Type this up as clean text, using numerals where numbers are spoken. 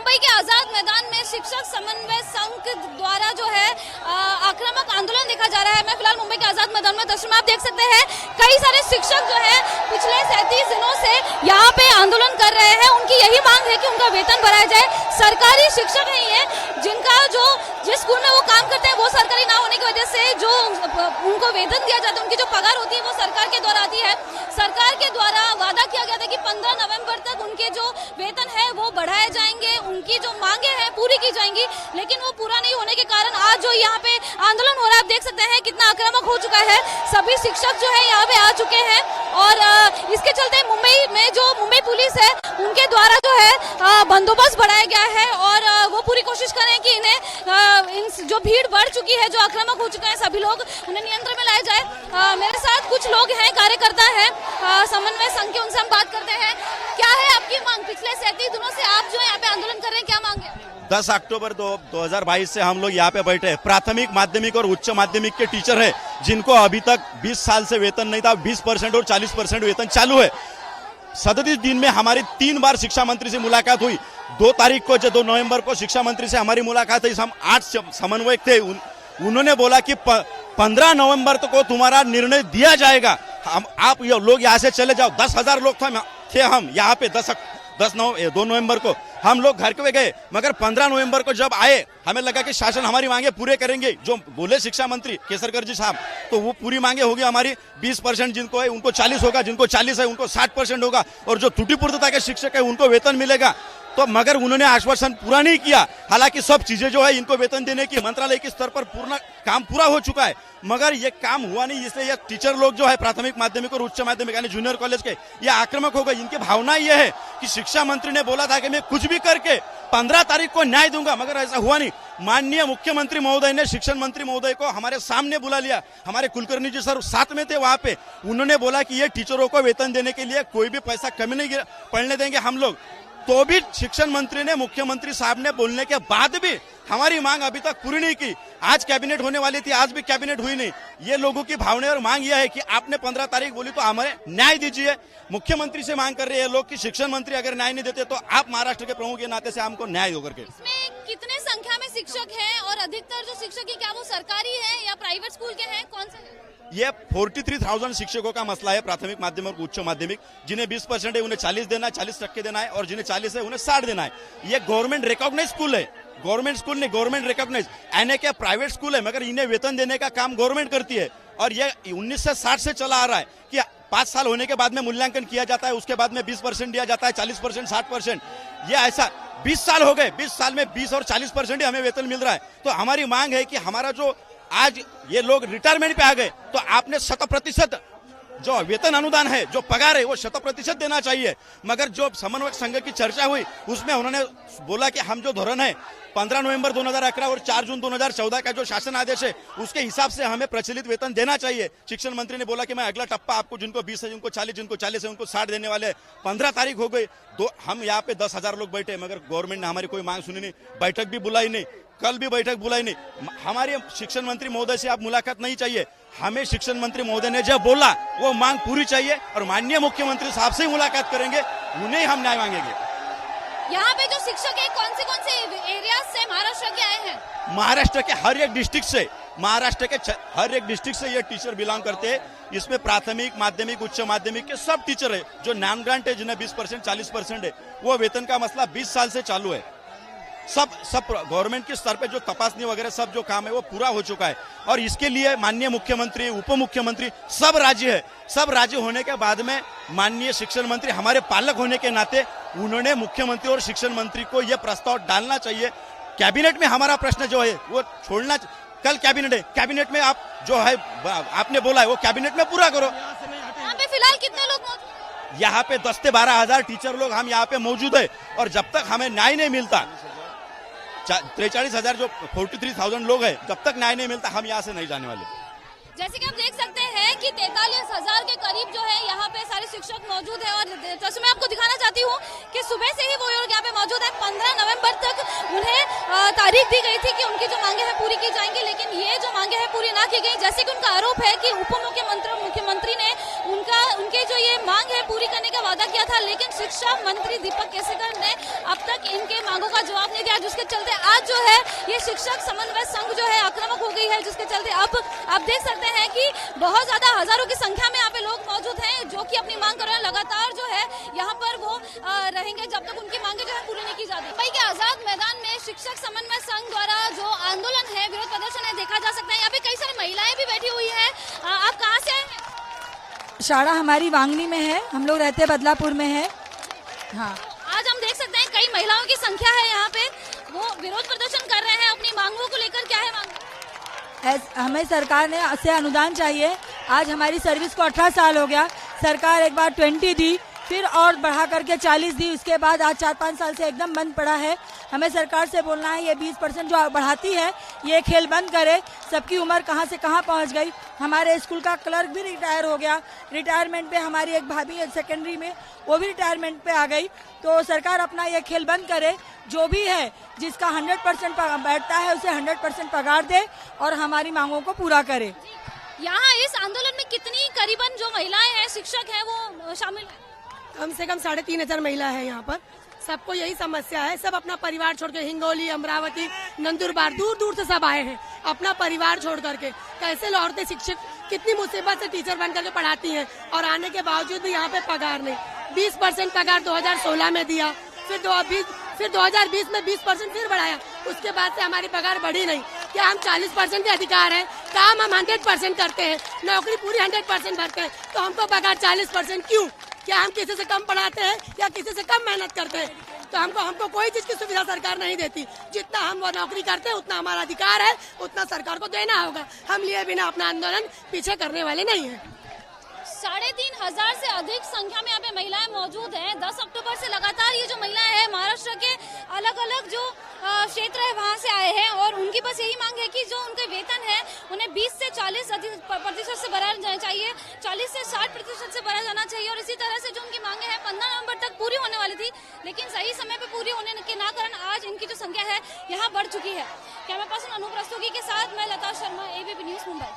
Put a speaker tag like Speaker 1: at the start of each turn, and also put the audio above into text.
Speaker 1: मुंबई के आजाद मैदान में शिक्षक समन्वय संघ द्वारा जो है आक्रामक आंदोलन देखा जा रहा है। मैं फिलहाल मुंबई के आजाद मैदान में दर्शक में आप देख सकते हैं कई सारे शिक्षक जो है पिछले 37 दिनों से यहाँ पे आंदोलन कर रहे हैं। उनकी यही मांग है कि उनका वेतन बढ़ाया जाए। सरकारी शिक्षक है ये, जिनका जो जिस स्कूल में वो काम करते हैं वो सरकारी ना होने की वजह से जो उनको वेतन दिया जाता है, उनकी जो पगार होती है वो सरकार के द्वारा आती है। सरकार के द्वारा वादा किया गया था कि 15 नवंबर तक उनके जो वेतन है वो बढ़ाए जाएंगे, उनकी जो मांगे हैं पूरी की जाएंगी, लेकिन वो पूरा नहीं होने के कारण आज जो यहाँ पे आंदोलन हो रहा है, आप देख सकते हैं कितना आक्रामक हो चुका है। सभी शिक्षक जो है यहाँ पे आ चुके हैं और इसके चलते मुंबई में जो मुंबई पुलिस है उनके द्वारा जो है बंदोबस्त बढ़ाया गया है और वो पूरी कोशिश कर रहे हैं कि इन्हें जो भीड़ बढ़ चुकी है, जो आक्रामक हो चुके हैं सभी लोग, उन्हें नियंत्रण में लाया जाए। मेरे साथ कुछ लोग हैं, कार्यकर्ता है समन्वय संघ के, उनसे हम बात करते हैं। क्या है आपकी मांग? पिछले 37 दिनों से आप जो यहाँ पे आंदोलन कर रहे हैं, क्या मांग है?
Speaker 2: 10 अक्टूबर 2022 से हम लोग यहाँ पे बैठे हैं। प्राथमिक, माध्यमिक और उच्च माध्यमिक के टीचर हैं जिनको अभी तक 20 साल से वेतन नहीं था। 20% और 40% वेतन चालू है। 37 दिन में हमारी 3 बार शिक्षा मंत्री से मुलाकात हुई। 2 तारीख को, 2 नवंबर को शिक्षा मंत्री से हमारी मुलाकात हुई। हम 8 समन्वयक थे। उन्होंने बोला कि 15 नवंबर तक को तुम्हारा निर्णय दिया जाएगा। आप लोग यहाँ से चले जाओ। 10,000 लोग थे हम यहाँ पे 2 नवंबर को हम लोग घर के गए, मगर 15 नवंबर को जब आए हमें लगा कि शासन हमारी मांगे पूरे करेंगे। जो बोले शिक्षा मंत्री केसरकर जी साहब, तो वो पूरी मांगे होगी हमारी। 20% जिनको है उनको 40 होगा, जिनको 40 है उनको 60% होगा, और जो त्रुटिपूर्तता के शिक्षक है उनको वेतन मिलेगा। तो मगर उन्होंने आश्वासन पूरा नहीं किया। हालांकि सब चीजें जो है इनको वेतन देने की मंत्रालय के स्तर पर काम पूरा हो चुका है, मगर ये काम हुआ नहीं। इसलिए ये टीचर लोग जो है प्राथमिक, माध्यमिक और उच्च माध्यमिक यानी जूनियर कॉलेज के, ये आक्रामक हो गए। इनकी भावना ये है कि शिक्षा मंत्री ने बोला था कि मैं कुछ भी करके 15 तारीख को न्याय दूंगा, मगर ऐसा हुआ नहीं। माननीय मुख्यमंत्री महोदय ने शिक्षण मंत्री महोदय को हमारे सामने बुला लिया। हमारे कुलकर्णी जी सर साथ में थे वहां पे। उन्होंने बोला कि ये टीचरों को वेतन देने के लिए कोई भी पैसा कमी नहीं पड़ने देंगे हम लोग। तो भी शिक्षण मंत्री ने, मुख्यमंत्री साहब ने बोलने के बाद भी हमारी मांग अभी तक पूरी नहीं की। आज कैबिनेट होने वाली थी, आज भी कैबिनेट हुई नहीं। ये लोगों की भावना और मांग यह है कि आपने 15 तारीख बोली तो हमारे न्याय दीजिए। मुख्यमंत्री से मांग कर रहे हैं लोग कि शिक्षण मंत्री अगर न्याय नहीं देते तो आप महाराष्ट्र के प्रमुख के नाते से हमको न्याय होकर के।
Speaker 1: इसमें कितने संख्या में शिक्षक हैं और अधिकतर जो शिक्षक है क्या वो सरकारी है या प्राइवेट स्कूल के हैं, कौन से हैं?
Speaker 2: ये 43,000 शिक्षकों का मसला है। प्राथमिक, माध्यमिक और उच्च माध्यमिक, जिन्हें 20% है उन्हें 40 देना है, 40% देना है, और जिन्हें 40 है उन्हें 60 देना है। ये गवर्नमेंट रिकॉग्नाइज स्कूल है। गवर्नमेंट स्कूल नहीं, गवर्नमेंट रिकॉग्नाइज। एनए के प्राइवेट स्कूल है, मगर इन्हें वेतन देने का काम गवर्नमेंट करती है। और ये 1960 से चला आ रहा है कि 5 साल होने के बाद में मूल्यांकन किया जाता है, उसके बाद में 20% दिया जाता है, 40%, 60%। ये ऐसा 20 साल हो गए। 20 साल में 20 और 40% ही हमें वेतन मिल रहा है। तो हमारी मांग है कि हमारा जो आज ये लोग रिटायरमेंट पे आ गए, तो आपने 100% जो वेतन अनुदान है, जो पगार है, वो 100% देना चाहिए। मगर जो समन्वयक संघ की चर्चा हुई उसमें उन्होंने बोला कि हम जो धोरण है 15 नवंबर 2011 और 4 जून 2014 का जो शासन आदेश है उसके हिसाब से हमें प्रचलित वेतन देना चाहिए। शिक्षण मंत्री ने बोला कि मैं अगला टप्पा आपको, जिनको 20 है, जिनको 40, जिनको 40 है उनको 60 देने वाले। 15 तारीख हो गई, तो हम यहाँ पे 10,000 लोग बैठे, मगर गवर्नमेंट ने हमारी कोई मांग सुनी नहीं। बैठक भी बुलाई नहीं, कल भी बैठक बुलाई नहीं। हमारे शिक्षण मंत्री महोदय से आप मुलाकात नहीं चाहिए, हमें शिक्षण मंत्री महोदय ने जब बोला वो मांग पूरी चाहिए, और माननीय मुख्यमंत्री साहब से ही मुलाकात करेंगे, उन्हें हम न्याय मांगेंगे।
Speaker 1: यहाँ पे जो शिक्षक है कौन से एरिया से महाराष्ट्र के आए हैं?
Speaker 2: महाराष्ट्र के हर एक डिस्ट्रिक्ट से, महाराष्ट्र के हर एक डिस्ट्रिक्ट से ये टीचर बिलोंग करते हैं। इसमें प्राथमिक, माध्यमिक, उच्च माध्यमिक के सब टीचर है। जो नॉन ग्रांट है, जिन्हें 20%, 40% है, वो वेतन का मसला 20 साल से चालू है। सब गवर्नमेंट के स्तर पे जो तपासनी वगैरह सब जो काम है वो पूरा हो चुका है। और इसके लिए माननीय मुख्यमंत्री, उप मुख्यमंत्री सब राजी है। सब राजी होने के बाद में माननीय शिक्षण मंत्री हमारे पालक होने के नाते उन्होंने मुख्यमंत्री और शिक्षण मंत्री को यह प्रस्ताव डालना चाहिए। कैबिनेट में हमारा प्रश्न जो है वो छोड़ना। कल कैबिनेट है, कैबिनेट में आप जो है आपने बोला है वो कैबिनेट में पूरा करो।
Speaker 1: यहाँ पे फिलहाल कितने लोग मौजूद?
Speaker 2: यहाँ पे 10 से 12,000 टीचर लोग हम यहाँ पे मौजूद है, और जब तक हमें न्याय नहीं मिलता, 43,000 जो 43,000 लोग हैं, जब तक न्याय नहीं मिलता हम यहाँ से नहीं जाने वाले।
Speaker 1: जैसे कि आप देख सकते हैं कि 43,000 के करीब जो है यहाँ पे सारे शिक्षक मौजूद है। और जैसे मैं आपको दिखाना चाहती हूँ कि सुबह से ही वो लोग यहाँ पे मौजूद है। 15 नवंबर तक उन्हें तारीख दी गई थी कि उनकी जो मांगे हैं पूरी की जाएंगी, लेकिन ये जो मांगे हैं पूरी ना की गई। जैसे कि उनका आरोप है कि उप मुख्यमंत्री और मुख्यमंत्री ने उनके जो ये मांग है पूरी करने का वादा किया था, लेकिन शिक्षा मंत्री दीपक केसरकर ने अब तक इनके मांगों का जवाब नहीं दिया, जिसके चलते आज जो है ये शिक्षक समन्वय संघ जो है आक्रामक हो गई है, जिसके चलते अब आप देख सकते हैं कि बहुत ज्यादा हजारों की संख्या में यहाँ पे लोग मौजूद हैं जो कि अपनी मांग कर रहे हैं। लगातार जो है यहाँ पर वो रहेंगे जब तक उनकी मांगे जो है पूरी नहीं की जाती। मुंबई के आजाद मैदान में शिक्षक समन्वय संघ द्वारा जो आंदोलन है, विरोध प्रदर्शन है, देखा जा सकता है। यहाँ पे कई सारी महिलाएं भी बैठी हुई है। आप कहाँ से आए?
Speaker 3: शाड़ा हमारी वांगनी में है, हम लोग रहते बदलापुर में है। हाँ,
Speaker 1: आज हम देख सकते हैं कई महिलाओं की संख्या है यहाँ पे, वो विरोध प्रदर्शन कर रहे हैं अपनी मांगों को लेकर। क्या है मांग?
Speaker 3: हमें सरकार ने से अनुदान चाहिए। आज हमारी सर्विस को 18 साल हो गया, सरकार एक बार 20 दी, फिर और बढ़ा करके 40 दी, उसके बाद आज 4-5 साल से एकदम बंद पड़ा है। हमें सरकार से बोलना है ये 20% जो बढ़ाती है ये खेल बंद करे। सबकी उम्र कहाँ से कहाँ पहुँच गई। हमारे स्कूल का क्लर्क भी रिटायर हो गया, रिटायरमेंट पे हमारी एक भाभी है सेकेंडरी में, वो भी रिटायरमेंट पे आ गई। तो सरकार अपना ये खेल बंद करे, जो भी है जिसका 100% बैठता है उसे 100% पगार दे और हमारी मांगों को पूरा करे।
Speaker 1: यहाँ इस आंदोलन में कितनी करीबन जो महिलाएं हैं, शिक्षक हैं, वो शामिल हैं?
Speaker 4: कम से कम 3,500 महिला है यहाँ पर। सबको यही समस्या है, सब अपना परिवार छोड़ के हिंगोली, अमरावती, नंदुरबार, दूर दूर से सब आए हैं अपना परिवार छोड़ करके। कैसे औरतें शिक्षक कितनी मुसीबत से टीचर बन करके पढ़ाती हैं और आने के बावजूद भी यहाँ पे पगार नहीं। 20% पगार 2016 में दिया, फिर 2020 में 20% फिर बढ़ाया, उसके बाद से हमारी पगार बढ़ी नहीं। क्या हम 40% के अधिकार हैं? काम हम 100% करते हैं, नौकरी पूरी 100% भरते हैं, तो हमको पगार 40% क्यों? क्या हम किसी से कम पढ़ाते हैं या किसी से कम मेहनत करते हैं? तो हमको कोई चीज की सुविधा सरकार नहीं देती। जितना हम वो नौकरी करते हैं उतना हमारा अधिकार है, उतना सरकार को देना होगा। हम लिए बिना अपना आंदोलन पीछे करने वाले नहीं है।
Speaker 1: 3,500 से अधिक संख्या में यहाँ पे महिलाएं मौजूद हैं। 10 अक्टूबर से लगातार ये जो महिलाएं हैं महाराष्ट्र के अलग अलग जो क्षेत्र है वहाँ से आए हैं और उनकी बस यही मांग है कि जो उनके वेतन है उन्हें 20 से 40% से बढ़ाया जाना चाहिए, 40 से 60% से बढ़ाया जाना चाहिए। और इसी तरह से जो उनकी मांगे हैं 15 नवंबर तक पूरी होने वाली थी, लेकिन सही समय पे पूरी होने के ना कारण आज इनकी जो संख्या है यहाँ बढ़ चुकी है। कैमरा पर्सन अनूप रस्तोगी के साथ मैं लता शर्मा, ABP न्यूज मुंबई।